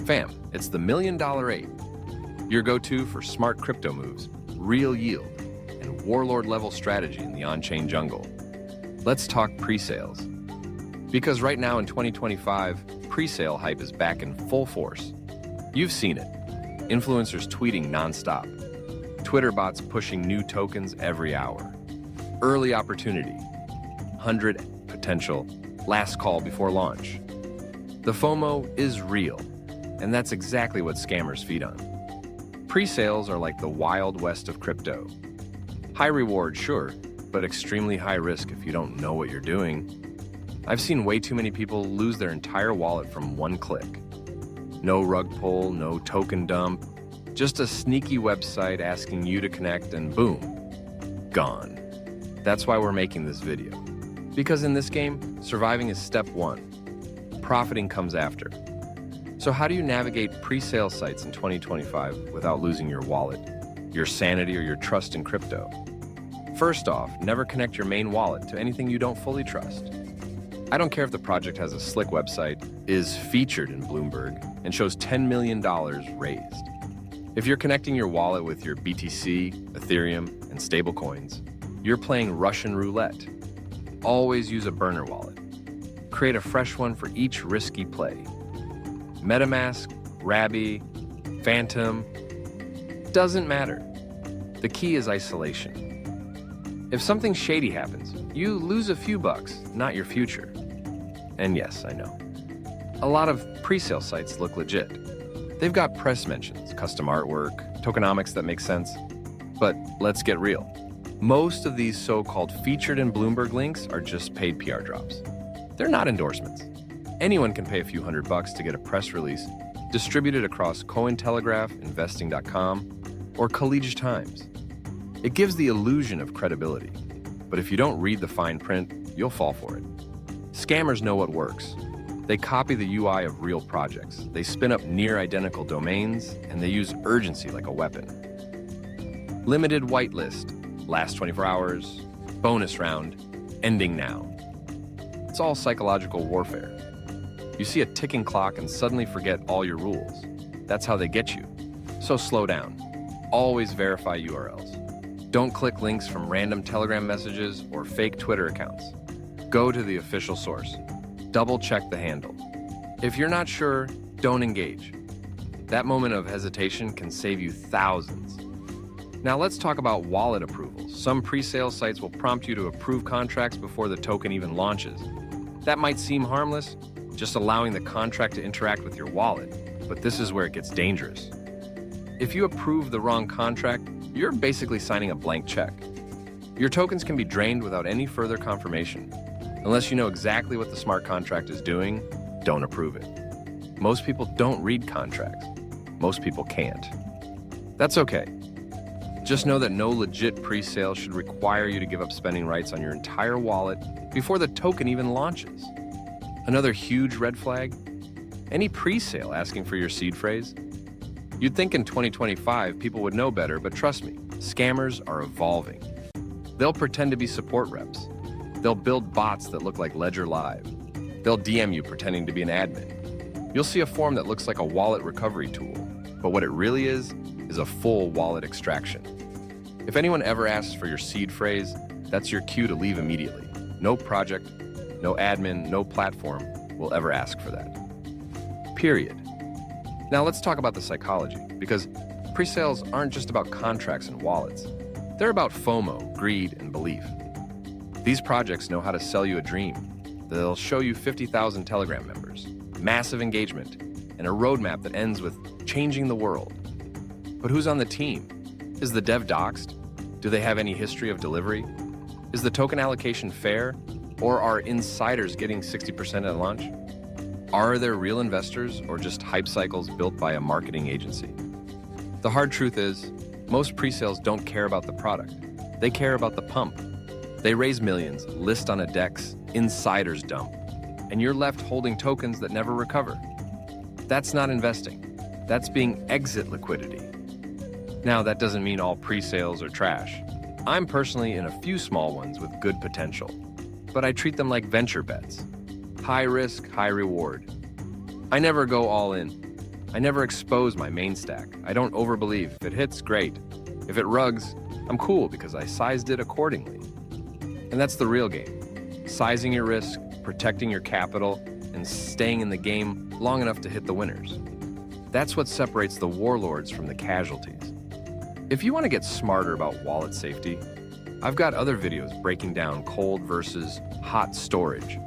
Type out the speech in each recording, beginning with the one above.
Fam, it's the $1 Million Ape, your go-to for smart crypto moves, real yield, and warlord-level strategy in the on-chain jungle. Let's talk pre-sales. Because right now in 2025, pre-sale hype is back in full force. You've seen it. Influencers tweeting nonstop. Twitter bots pushing new tokens every hour. Early opportunity. 100 potential. Last call before launch. The FOMO is real, and that's exactly what scammers feed on. Pre-sales are like the wild west of crypto. High reward, sure, but extremely high risk if you don't know what you're doing. I've seen way too many people lose their entire wallet from one click. No rug pull, no token dump, just a sneaky website asking you to connect and boom, gone. That's why we're making this video. Because in this game, surviving is step one. Profiting comes after. So how do you navigate pre-sale sites in 2025 without losing your wallet, your sanity, or your trust in crypto? First off, never connect your main wallet to anything you don't fully trust. I don't care if the project has a slick website, is featured in Bloomberg, and shows $10 million raised. If you're connecting your wallet with your BTC, Ethereum, and stablecoins, you're playing Russian roulette. Always use a burner wallet. Create a fresh one for each risky play. MetaMask, Rabby, Phantom, doesn't matter. The key is isolation. If something shady happens, you lose a few bucks, not your future. And yes, I know. A lot of pre-sale sites look legit. They've got press mentions, custom artwork, tokenomics that make sense. But let's get real. Most of these so-called featured in Bloomberg links are just paid PR drops. They're not endorsements. Anyone can pay a few $100 to get a press release distributed across Cointelegraph, Investing.com, or Collegiate Times. It gives the illusion of credibility, but if you don't read the fine print, you'll fall for it. Scammers know what works. They copy the UI of real projects. They spin up near-identical domains, and they use urgency like a weapon. Limited whitelist, last 24 hours, bonus round, ending now. It's all psychological warfare. You see a ticking clock and suddenly forget all your rules. That's how they get you. So slow down. Always verify URLs. Don't click links from random Telegram messages or fake Twitter accounts. Go to the official source. Double check the handle. If you're not sure, don't engage. That moment of hesitation can save you thousands. Now let's talk about wallet approvals. Some pre-sale sites will prompt you to approve contracts before the token even launches. That might seem harmless, just allowing the contract to interact with your wallet, but this is where it gets dangerous. If you approve the wrong contract, you're basically signing a blank check. Your tokens can be drained without any further confirmation. Unless you know exactly what the smart contract is doing, don't approve it. Most people don't read contracts. Most people can't. That's okay. Just know that no legit pre-sale should require you to give up spending rights on your entire wallet before the token even launches. Another huge red flag? Any pre-sale asking for your seed phrase? You'd think in 2025 people would know better, but trust me, scammers are evolving. They'll pretend to be support reps. They'll build bots that look like Ledger Live. They'll DM you pretending to be an admin. You'll see a form that looks like a wallet recovery tool, but what it really is a full wallet extraction. If anyone ever asks for your seed phrase, that's your cue to leave immediately. No project, no admin, no platform will ever ask for that. Period. Now let's talk about the psychology, because pre-sales aren't just about contracts and wallets. They're about FOMO, greed, and belief. These projects know how to sell you a dream. They'll show you 50,000 Telegram members, massive engagement, and a roadmap that ends with changing the world. But who's on the team? Is the dev doxed? Do they have any history of delivery? Is the token allocation fair? Or are insiders getting 60% at launch? Are there real investors or just hype cycles built by a marketing agency? The hard truth is, most pre-sales don't care about the product. They care about the pump. They raise millions, list on a DEX, insiders dump, and you're left holding tokens that never recover. That's not investing. That's being exit liquidity. Now, that doesn't mean all pre-sales are trash. I'm personally in a few small ones with good potential, but I treat them like venture bets. High risk, high reward. I never go all in. I never expose my main stack. I don't overbelieve. If it hits, great. If it rugs, I'm cool because I sized it accordingly. And that's the real game. Sizing your risk, protecting your capital, and staying in the game long enough to hit the winners. That's what separates the warlords from the casualties. If you want to get smarter about wallet safety, I've got other videos breaking down cold versus hot storage,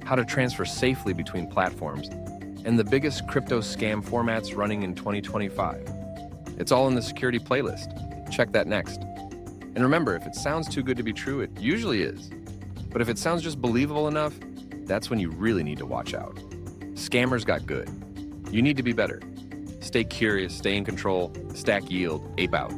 how to transfer safely between platforms, and the biggest crypto scam formats running in 2025. It's all in the security playlist. Check that next. And remember, if it sounds too good to be true, it usually is. But if it sounds just believable enough, that's when you really need to watch out. Scammers got good. You need to be better. Stay curious, stay in control, stack yield, ape out.